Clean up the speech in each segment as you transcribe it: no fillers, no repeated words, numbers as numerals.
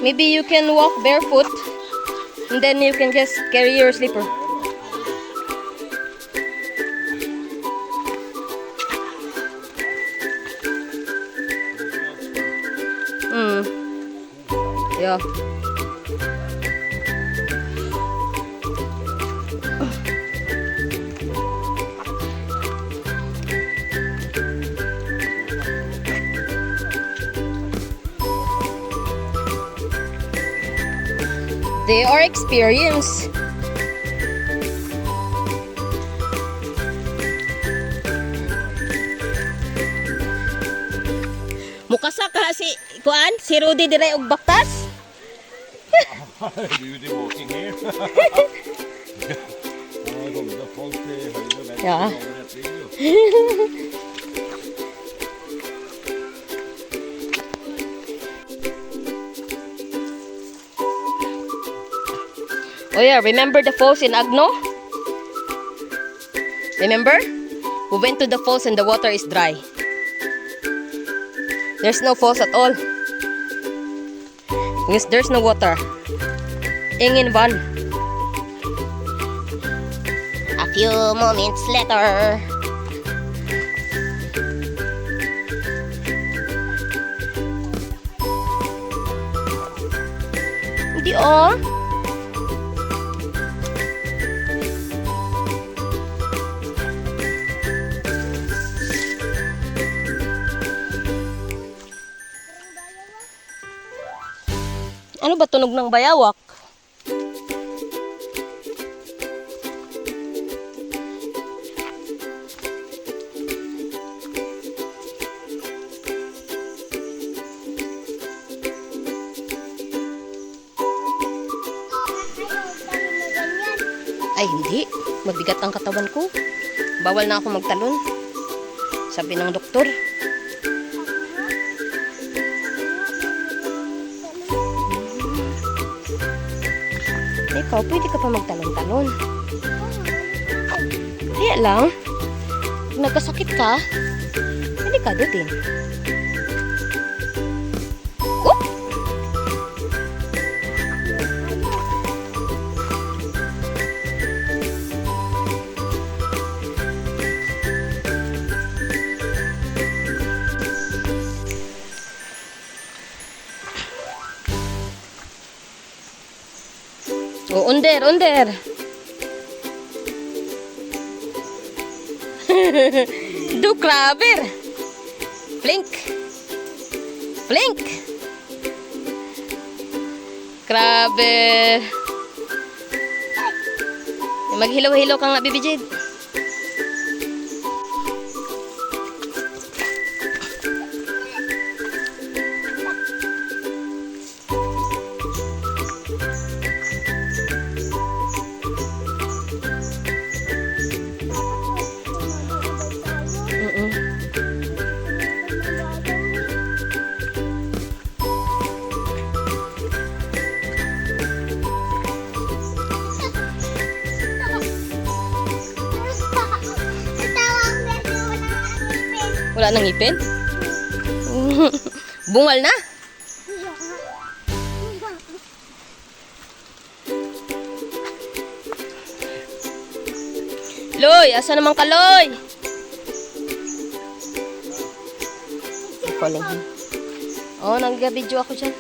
Maybe you can walk barefoot and then you can just carry your slipper. Yeah. They are experienced. Mukasa ka si kuan, si Rudy diray og baktas. Rudy walking here. Ja. Oh yeah, remember the falls in Agno? Remember? We went to the falls and the water is dry. There's no falls at all. Because there's no water. Ingin van. A few moments later. Hindi oh. Ano ba tunog ng bayawak? Ay, hindi. Mabigat ang katawan ko. Bawal na ako magtalon. Sabi ng doktor. Ikaw, pwede ka pa magtalon-talon. Kaya lang, kung nagkasakit ka, delikado din. Oop! Oh, under. Do crabber. Flink. Crabber. Maghilaw-hilaw ka nga, Bibi Jade. Wala nang ngipin? Bungal na? Loy, asa naman ka, Loy? Calling him. Oh, nag-video ako dyan.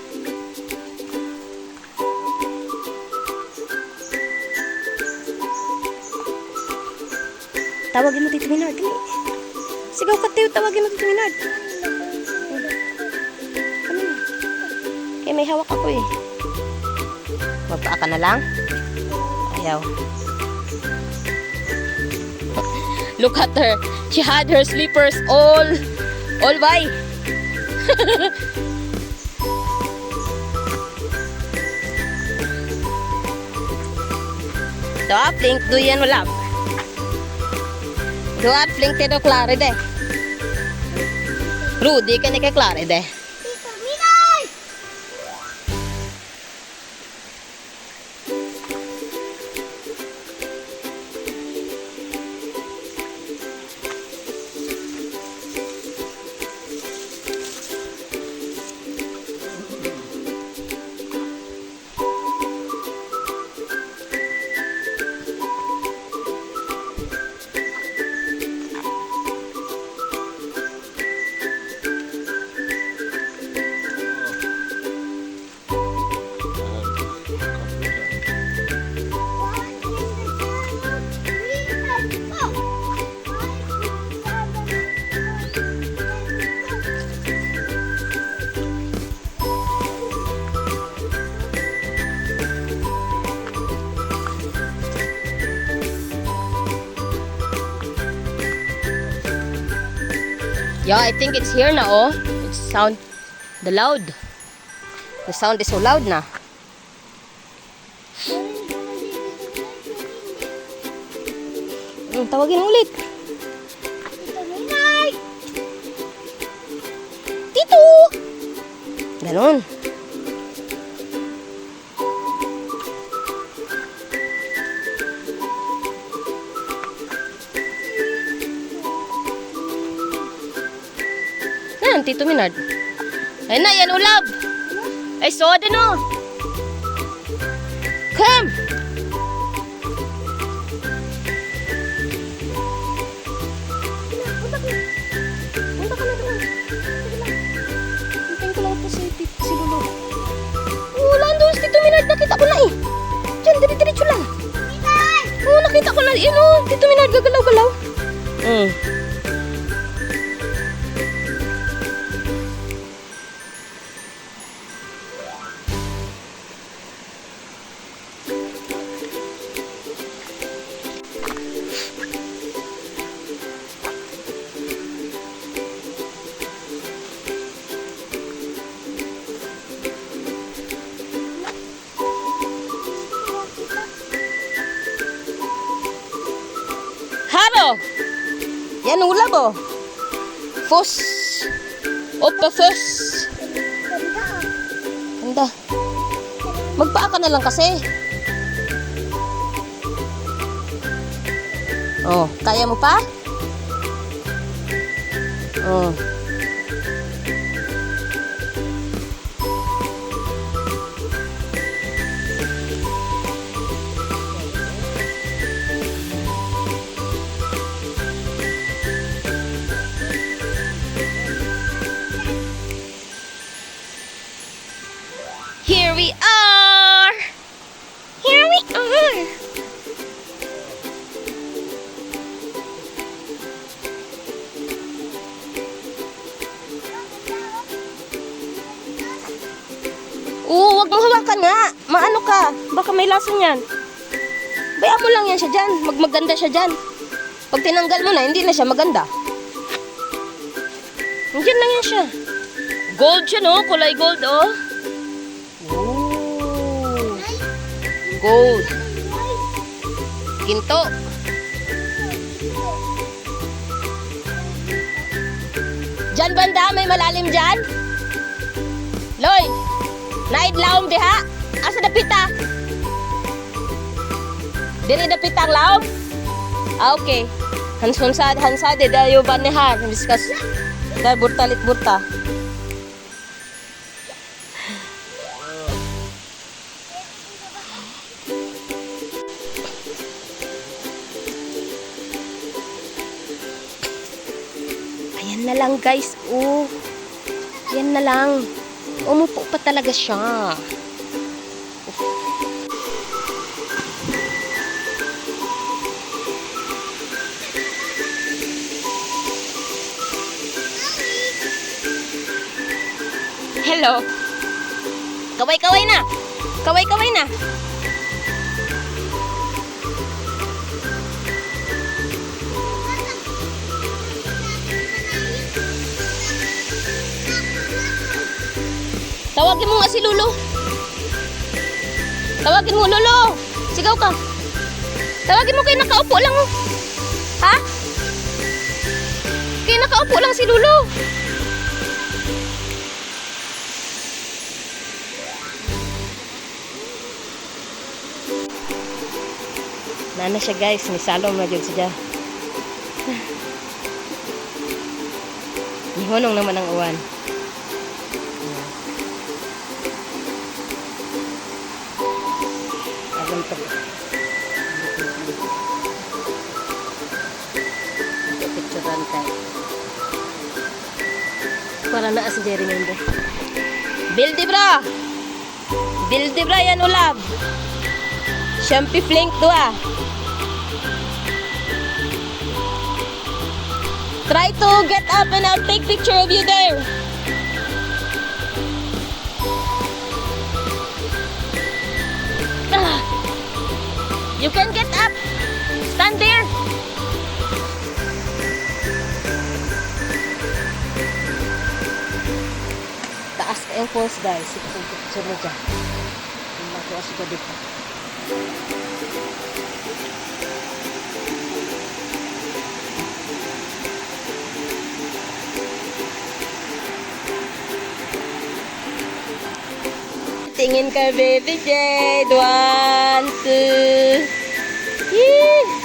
Tawagin mo Tito Minard. Sigaw ka, Teo. Tawagin mo Tito Minard. Ano? Kaya may hawak ako eh. Magpaa ka na lang? Ayaw. Look at her. She had her slippers all by. Doa, flink. Duyan wala. Doa, flink. Tedo klare de. Rudy, ka ni ka klare de. Yeah, I think it's here na, oh. It's sound, the loud. The sound is so loud na. Tawagin mo ulit. Tito! Ganon. Yan, Tito Minard. Ayun na, yan ulab. Ay, soda no. Come! Punta ka na doon. Hintayin ko lang po si Lulu. Wala doon si Tito Minard. Nakita ko na eh. Diyan, dire-diretso lang. Oo, nakita ko na. Yan o, Tito Minard, gagalaw-galaw. Haro! Yan ulab oh. Fos. Opa fos. Ganda. Magpaa ka na lang kasi. Oh, kaya mo pa? Oh. Here we are! Here we are! Oo, wag mo hawakan nga. Maano ka? Baka may lason yan. Bayaan mo lang yan siya dyan. Magmaganda siya dyan. Pag tinanggal mo na, hindi na siya maganda. Diyan lang yan siya. Gold siya, no? Kulay gold, oh. Gold. Ginto. Diyan banda, may malalim dyan. Lloyd, naidlawom diha. Asa dapita? Diri dapita ang lawom? Ah, okay. Hansad, dayo banihan. Discuss. Dahil burtalit burta. Ayan na lang guys, oh. Yan na lang. Umupo pa talaga siya. Hello. Kaway-kaway na. Kaway-kaway na. Tawagin mo nga si Lulu. Tawagin mo, Lulu. Sigaw ka. Tawagin mo kayo nakaupo lang. Oh. Ha? Kayo nakaupo lang si Lulu. Nana siya guys. May salong na dyan siya. Ihonong naman ang uwan. Picturean tayo. Para na si Jerry Mende. Bildibra! Bildibra yan ulab. Siyempre flink to ah. Try to get up and I'll take picture of you there. You can get up. Stand there. yung falls guys. Ito mo dyan. Mato ako ka dito. Tingin ka baby Jade. 1, 2. Yee!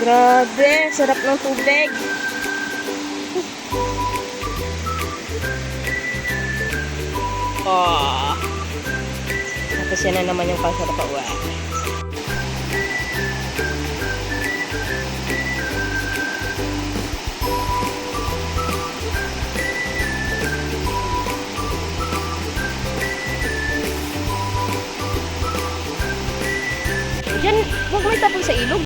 Grabe, sarap ng tubig. Oh. Tapos yan na naman yung pasarapawan. Yan, huwag mo itapon sa ilog.